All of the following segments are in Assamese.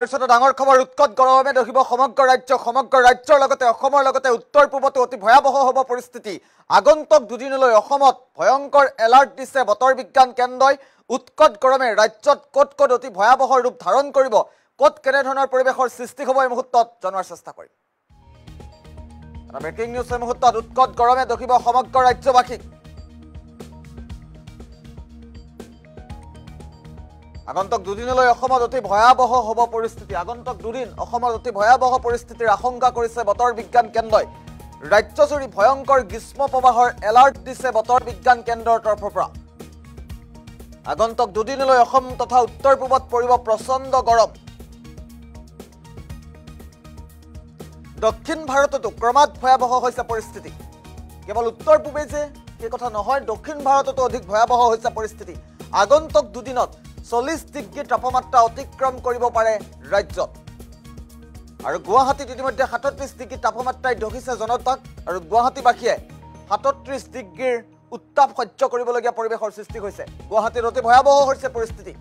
ডাঙৰ খবৰ উৎকট গৰমে দেখিব সমগ্ৰ ৰাজ্যৰ লগতে অসমৰ লগতে উত্তৰ পূবতো অতি ভয়াবহ হ'ব পৰিস্থিতি। আগন্তুক দুদিনলৈ অসমত ভয়ংকৰ এলাৰ্ট দিছে বতৰ বিজ্ঞান কেন্দ্ৰই। উৎকট গৰমে ৰাজ্যত ক'ত অতি ভয়াবহ ৰূপ ধাৰণ কৰিব, ক'ত কেনেধৰণৰ পৰিৱেশৰ সৃষ্টি হ'ব এই মুহূৰ্তত জনাৰ চেষ্টা কৰিম। ব্ৰেকিং নিউজ এই মুহূৰ্তত উৎকট গৰমে দেখিব সমগ্ৰ ৰাজ্যবাসীক। আগন্তুক দুদিনলৈ অসমত অতি ভয়াবহ হ'ব পৰিস্থিতি। আগন্তুক দুদিন অসমত অতি ভয়াবহ পৰিস্থিতিৰ আশংকা কৰিছে বতৰ বিজ্ঞান কেন্দ্ৰই। ৰাজ্যজুৰি ভয়ংকৰ গ্ৰীষ্ম প্ৰবাহৰ এলাৰ্ট দিছে বতৰ বিজ্ঞান কেন্দ্ৰৰ তৰফৰ পৰা। আগন্তুক দুদিনলৈ অসম তথা উত্তৰ পূবত পৰিব প্ৰচণ্ড গৰম। দক্ষিণ ভাৰততো ক্ৰমাৎ ভয়াবহ হৈছে পৰিস্থিতি। কেৱল উত্তৰ পূবে যে সেই কথা নহয়, দক্ষিণ ভাৰততো অধিক ভয়াবহ হৈছে পৰিস্থিতি। আগন্তুক দুদিনত 40 ডিগ্ৰী তাপমাত্ৰা অতিক্ৰম কৰিব পাৰে ৰাজ্যত। আৰু গুৱাহাটীত ইতিমধ্যে 37 ডিগ্ৰী তাপমাত্ৰাই দহিছে জনতাক। আৰু গুৱাহাটীবাসীয়ে 37 ডিগ্ৰীৰ উত্তাপ সহ্য কৰিবলগীয়া পৰিৱেশৰ সৃষ্টি হৈছে। গুৱাহাটীত অতি ভয়াবহ হৈছে পৰিস্থিতি।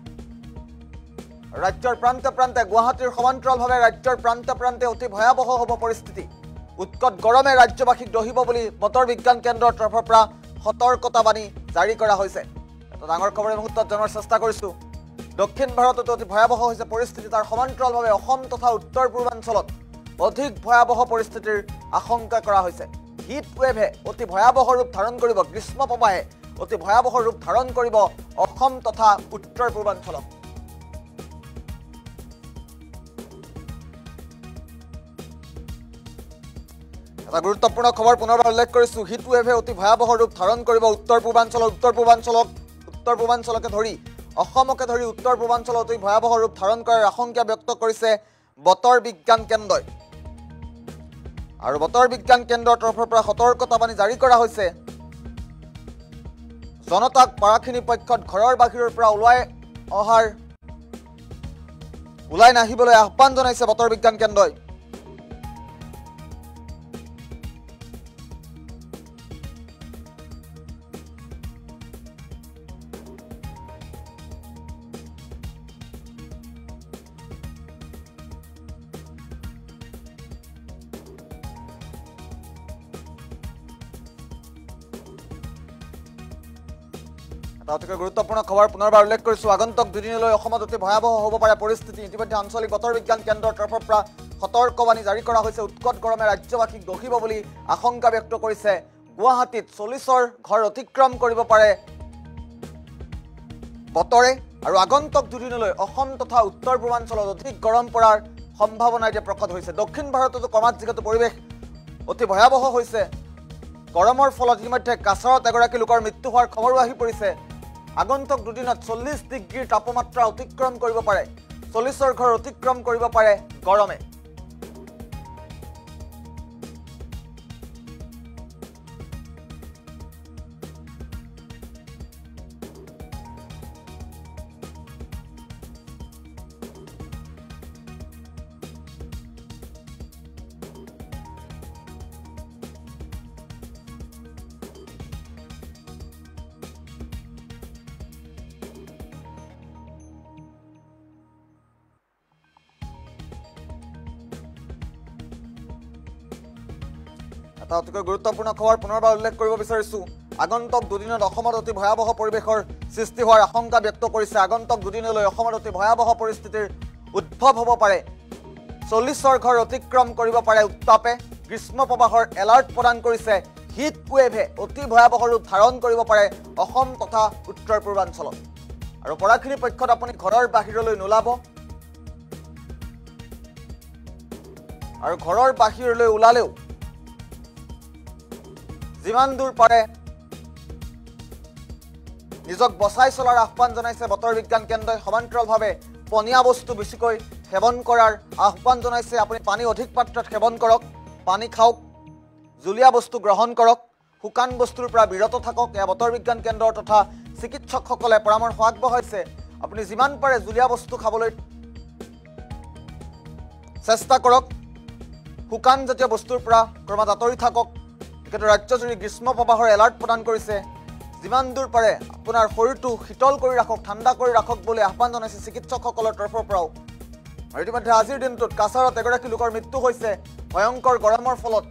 ৰাজ্যৰ প্ৰান্তে প্ৰান্তে গুৱাহাটীৰ সমান্তৰালভাৱে ৰাজ্যৰ প্ৰান্তে প্ৰান্তে অতি ভয়াবহ হ'ব পৰিস্থিতি। উৎকট গৰমে ৰাজ্যবাসীক দহিব বুলি বতৰ বিজ্ঞান কেন্দ্ৰৰ তৰফৰ পৰা সতৰ্কতাবাণী জাৰি কৰা হৈছে। এটা ডাঙৰ খবৰ এই মুহূৰ্তত জনাৰ চেষ্টা কৰিছোঁ। দক্ষিণ ভাৰততো অতি ভয়াবহ হৈছে পৰিস্থিতি। তাৰ সমান্তৰালভাৱে অসম তথা উত্তৰ পূৰ্বাঞ্চলত অধিক ভয়াবহ পৰিস্থিতিৰ আশংকা কৰা হৈছে। হিট ৱেভে অতি ভয়াবহ ৰূপ ধাৰণ কৰিব, গ্ৰীষ্ম প্ৰবাহে অতি ভয়াবহ ৰূপ ধাৰণ কৰিব অসম তথা উত্তৰ পূৰ্বাঞ্চলত। এটা গুৰুত্বপূৰ্ণ খবৰ পুনৰবাৰ উল্লেখ কৰিছোঁ। হিট ৱেভে অতি ভয়াবহ ৰূপ ধাৰণ কৰিব উত্তৰ পূৰ্বাঞ্চলকে ধৰি অসমকে ধৰি উত্তৰ পূৰ্বাঞ্চলত অতি ভয়াবহ ৰূপ ধাৰণ কৰাৰ আশংকা ব্যক্ত কৰিছে বতৰ বিজ্ঞান কেন্দ্ৰই। আৰু বতৰ বিজ্ঞান কেন্দ্ৰৰ তৰফৰ পৰা সতৰ্কতাবাণী জাৰি কৰা হৈছে। জনতাক পাৰাখিনি পক্ষত ঘৰৰ বাহিৰৰ পৰা ওলাই নাহিবলৈ আহ্বান জনাইছে বতৰ বিজ্ঞান কেন্দ্ৰই। অতিকৈ গুৰুত্বপূৰ্ণ খবৰ পুনৰবাৰ উল্লেখ কৰিছোঁ। আগন্তুক দুদিনলৈ অসমত অতি ভয়াবহ হ'ব পাৰে পৰিস্থিতি। ইতিমধ্যে আঞ্চলিক বতৰ বিজ্ঞান কেন্দ্ৰৰ তৰফৰ পৰা সতৰ্কবাণী জাৰি কৰা হৈছে। উৎকট গৰমে ৰাজ্যবাসীক দহিব বুলি আশংকা ব্যক্ত কৰিছে। গুৱাহাটীত 40ৰ ঘৰ অতিক্ৰম কৰিব পাৰে বতৰে। আৰু আগন্তুক দুদিনলৈ অসম তথা উত্তৰ পূৰ্বাঞ্চলত অধিক গৰম পৰাৰ সম্ভাৱনা এতিয়া প্ৰকট হৈছে। দক্ষিণ ভাৰততো ক্ৰমাৎ যিহেতু পৰিৱেশ অতি ভয়াবহ হৈছে, গৰমৰ ফলত ইতিমধ্যে কাছাৰত এগৰাকী লোকৰ মৃত্যু হোৱাৰ খবৰো আহি পৰিছে। আগন্তুক দুদিনত 40 ডিগ্ৰীৰ তাপমাত্ৰা অতিক্ৰম কৰিব পাৰে, 40ৰ ঘৰ অতিক্ৰম কৰিব পাৰে গৰমে। এটা অতিকৈ গুৰুত্বপূৰ্ণ খবৰ পুনৰবাৰ উল্লেখ কৰিব বিচাৰিছোঁ। আগন্তুক দুদিনত অসমত অতি ভয়াবহ পৰিৱেশৰ সৃষ্টি হোৱাৰ আশংকা ব্যক্ত কৰিছে। আগন্তুক দুদিনলৈ অসমত অতি ভয়াবহ পৰিস্থিতিৰ উদ্ভৱ হ'ব পাৰে। 40ৰ ঘৰ অতিক্ৰম কৰিব পাৰে উত্তাপে। গ্ৰীষ্ম প্ৰবাহৰ এলাৰ্ট প্ৰদান কৰিছে। হিট ৱেভে অতি ভয়াবহ ৰূপ ধাৰণ কৰিব পাৰে অসম তথা উত্তৰ পূৰ্বাঞ্চলত। আৰু পৰাখিনি পক্ষত আপুনি ঘৰৰ বাহিৰলৈ নোলাব। আৰু ঘৰৰ বাহিৰলৈ ওলালেও যিমান দূৰ পাৰে নিজক বচাই চলাৰ আহ্বান জনাইছে বতৰ বিজ্ঞান কেন্দ্ৰই। সমান্তৰালভাৱে পনীয়া বস্তু বেছিকৈ সেৱন কৰাৰ আহ্বান জনাইছে। আপুনি পানী অধিক মাত্ৰাত সেৱন কৰক, পানী খাওক, জুলীয়া বস্তু গ্ৰহণ কৰক, শুকান বস্তুৰ পৰা বিৰত থাকক। এয়া বতৰ বিজ্ঞান কেন্দ্ৰৰ তথা চিকিৎসকসকলে পৰামৰ্শ আগবঢ়াইছে। আপুনি যিমান পাৰে জুলীয়া বস্তু খাবলৈ চেষ্টা কৰক, শুকান জাতীয় বস্তুৰ পৰা ক্ৰমাৎ আঁতৰি থাকক। কিন্তু ৰাজ্যজুৰি গ্ৰীষ্ম প্ৰবাহৰ এলাৰ্ট প্ৰদান কৰিছে। যিমান দূৰ পাৰে আপোনাৰ শৰীৰটো শীতল কৰি ৰাখক, ঠাণ্ডা কৰি ৰাখক বুলি আহ্বান জনাইছে চিকিৎসকসকলৰ তৰফৰ পৰাও। আৰু ইতিমধ্যে আজিৰ দিনটোত কাছাৰত এগৰাকী লোকৰ মৃত্যু হৈছে ভয়ংকৰ গৰমৰ ফলত।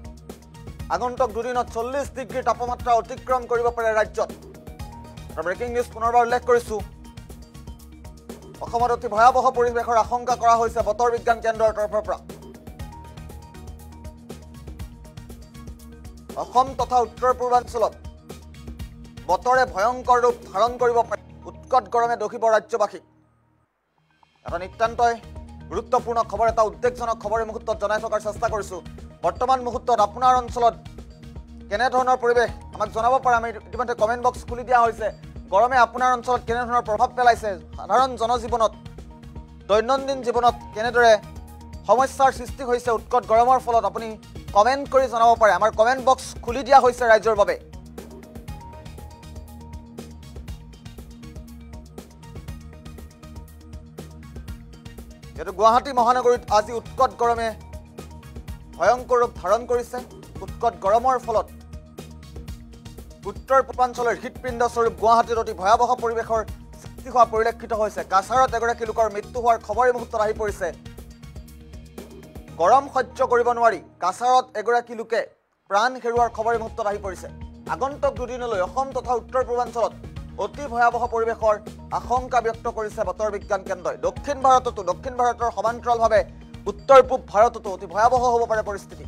আগন্তুক দুদিনত 40 ডিগ্ৰী তাপমাত্ৰা অতিক্ৰম কৰিব পাৰে ৰাজ্যত। ব্ৰেকিং নিউজ পুনৰবাৰ উল্লেখ কৰিছোঁ। অসমত অতি ভয়াৱহ পৰিৱেশৰ আশংকা কৰা হৈছে বতৰ বিজ্ঞান কেন্দ্ৰৰ তৰফৰ পৰা। অসম তথা উত্তৰ পূৰ্বাঞ্চলত বতৰে ভয়ংকৰ ৰূপ ধাৰণ কৰিব পাৰে। উৎকট গৰমে দহিব ৰাজ্যবাসীক। এটা নিতান্তই গুৰুত্বপূৰ্ণ খবৰ, এটা উদ্বেগজনক খবৰ এই মুহূৰ্তত জনাই থকাৰ চেষ্টা কৰিছোঁ। বৰ্তমান মুহূৰ্তত আপোনাৰ অঞ্চলত কেনেধৰণৰ পৰিৱেশ আমাক জনাব পাৰে। আমি ইতিমধ্যে কমেণ্ট বক্স খুলি দিয়া হৈছে। গৰমে আপোনাৰ অঞ্চলত কেনেধৰণৰ প্ৰভাৱ পেলাইছে, সাধাৰণ জনজীৱনত দৈনন্দিন জীৱনত কেনেদৰে সমস্যাৰ সৃষ্টি হৈছে উৎকট গৰমৰ ফলত, আপুনি কমেণ্ট কৰি জনাব পাৰে। আমাৰ কমেণ্ট বক্স খুলি দিয়া হৈছে ৰাইজৰ বাবে। যিহেতু গুৱাহাটী মহানগৰীত আজি উৎকট গৰমে ভয়ংকৰ ৰূপ ধাৰণ কৰিছে। উৎকট গৰমৰ ফলত উত্তৰ পূৰ্বাঞ্চলৰ হৃদপিণ্ড স্বৰূপ গুৱাহাটীত অতি ভয়াৱহ পৰিৱেশৰ সৃষ্টি হোৱা পৰিলক্ষিত হৈছে। কাছাৰত এগৰাকী লোকৰ মৃত্যু হোৱাৰ খবৰ এই মুহূৰ্তত আহি পৰিছে। গৰম সহ্য কৰিব নোৱাৰি কাছাৰত এগৰাকী লোকে প্ৰাণ হেৰুৱাৰ খবৰ এই মুহূৰ্তত আহি পৰিছে। আগন্তুক দুদিনলৈ অসম তথা উত্তৰ পূৰ্বাঞ্চলত অতি ভয়াৱহ পৰিৱেশৰ আশংকা ব্যক্ত কৰিছে বতৰ বিজ্ঞান কেন্দ্ৰই। দক্ষিণ ভাৰতৰ সমান্তৰালভাৱে উত্তৰ পূব ভাৰততো অতি ভয়াৱহ হ'ব পাৰে পৰিস্থিতি।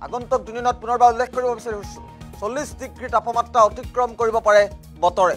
আগন্তুক দুদিনত পুনৰবাৰ উল্লেখ কৰিব বিচাৰিছোঁ 40 ডিগ্ৰী তাপমাত্ৰা অতিক্ৰম কৰিব পাৰে বতৰে।